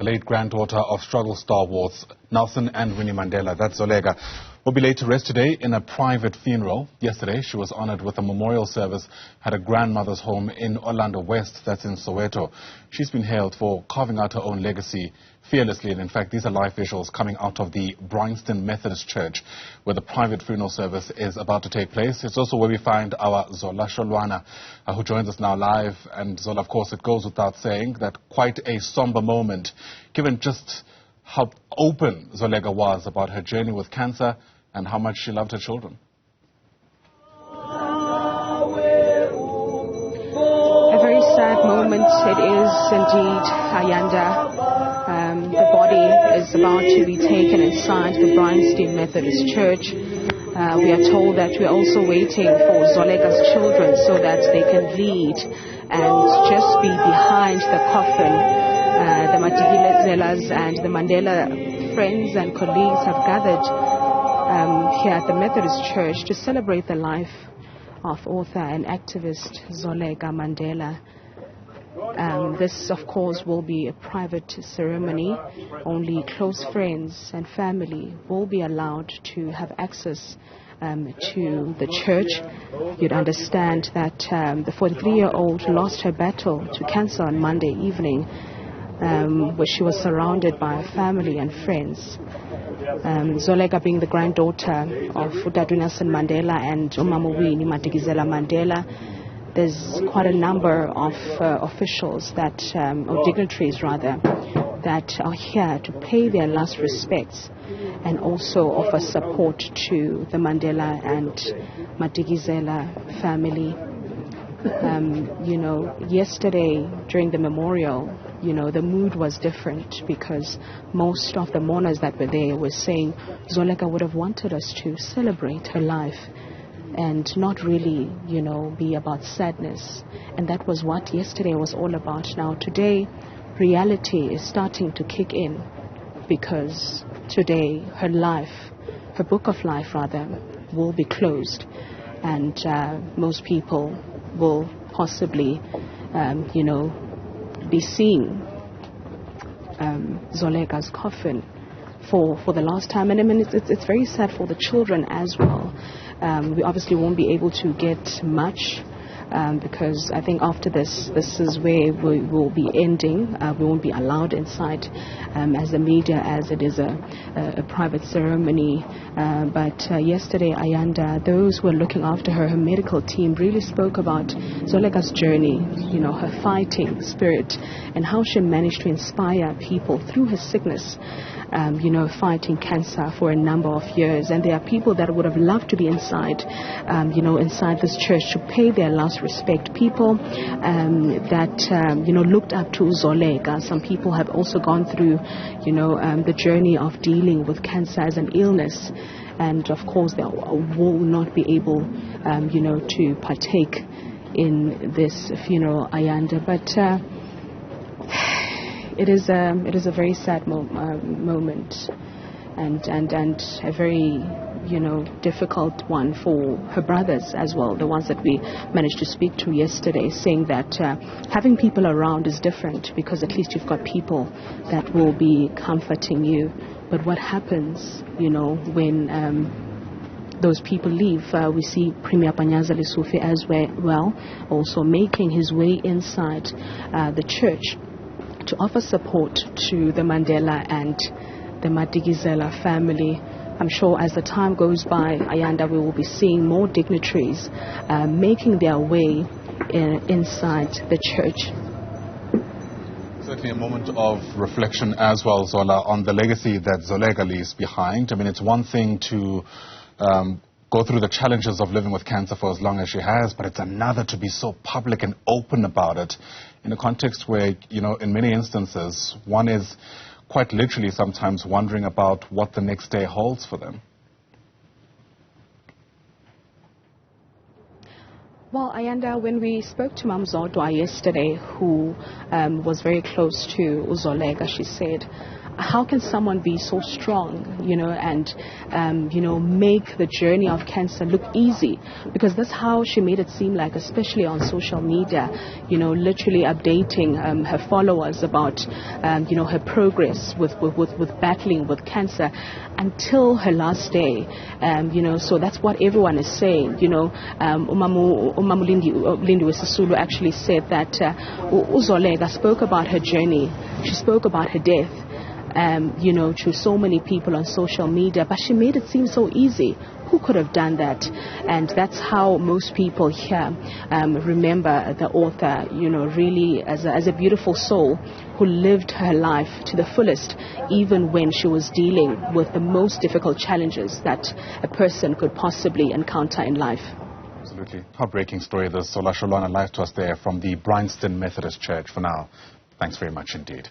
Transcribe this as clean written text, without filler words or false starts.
The late granddaughter of struggle stalwarts Nelson and Winnie Mandela, that's Zoleka, will be laid to rest today in a private funeral. Yesterday, she was honored with a memorial service at her grandmother's home in Orlando West, that's in Soweto. She's been hailed for carving out her own legacy fearlessly, and in fact, these are live visuals coming out of the Bryanston Methodist Church, where the private funeral service is about to take place. It's also where we find our Zola, Sholwana, who joins us now live. And Zola, of course, it goes without saying that quite a somber moment, given just how open Zoleka was about her journey with cancer and how much she loved her children. A very sad moment it is indeed, Ayanda. The body is about to be taken inside the Bryanston Methodist Church. We are told that we are also waiting for Zoleka's children so that they can lead and just be behind the coffin. The Madigilezelas and the Mandela friends and colleagues have gathered here at the Methodist Church to celebrate the life of author and activist Zoleka Mandela. This, of course, will be a private ceremony. Only close friends and family will be allowed to have access to the church. You'd understand that the 43-year-old lost her battle to cancer on Monday evening, where she was surrounded by family and friends. Zoleka being the granddaughter of Nelson Mandela and Winnie Mandela, there's quite a number of officials that, or dignitaries rather, that are here to pay their last respects and also offer support to the Mandela and Madigizela family. Yesterday during the memorial, the mood was different because most of the mourners that were there were saying Zoleka would have wanted us to celebrate her life and not really, be about sadness. And that was what yesterday was all about. Now, today, reality is starting to kick in because today her book of life rather, will be closed. And most people will possibly, be seeing Zoleka's coffin for the last time. And I mean, it's very sad for the children as well. We obviously won't be able to get much because I think after this is where we will be ending. We won't be allowed inside as the media, as it is a private ceremony. But yesterday, Ayanda, those who were looking after her medical team really spoke about Zoleka's journey, her fighting spirit and how she managed to inspire people through her sickness. Fighting cancer for a number of years. And there are people that would have loved to be inside, inside this church to pay their last respect. People that, looked up to Zoleka. Some people have also gone through, the journey of dealing with cancer as an illness. And of course, they will not be able, to partake in this funeral, Ayanda. But it is a very sad moment and a very difficult one for her brothers as well, the ones that we managed to speak to yesterday, saying that having people around is different because at least you've got people that will be comforting you. But what happens when those people leave? We see Premier Panyaza Lesufi as well also making his way inside the church to offer support to the Mandela and the Madigizela family. I'm sure as the time goes by, Ayanda, we will be seeing more dignitaries making their way inside the church. Certainly a moment of reflection as well, Zola, on the legacy that Zoleka leaves behind. I mean, it's one thing to go through the challenges of living with cancer for as long as she has, but it's another to be so public and open about it in a context where, in many instances, one is quite literally sometimes wondering about what the next day holds for them. Well, Ayanda, when we spoke to Mam Zodwa yesterday, who was very close to Zoleka, she said, how can someone be so strong, and, make the journey of cancer look easy? Because that's how she made it seem like, especially on social media, literally updating her followers about, her progress with battling with cancer until her last day. So that's what everyone is saying. Umamu Lindiwe Sisulu actually said that Zoleka spoke about her journey. She spoke about her death. To so many people on social media, but she made it seem so easy. Who could have done that? And that's how most people here remember the author, really as a beautiful soul who lived her life to the fullest, even when she was dealing with the most difficult challenges that a person could possibly encounter in life. Absolutely. Heartbreaking story, this. Sholwana, live to us there from the Bryanston Methodist Church. For now, thanks very much indeed.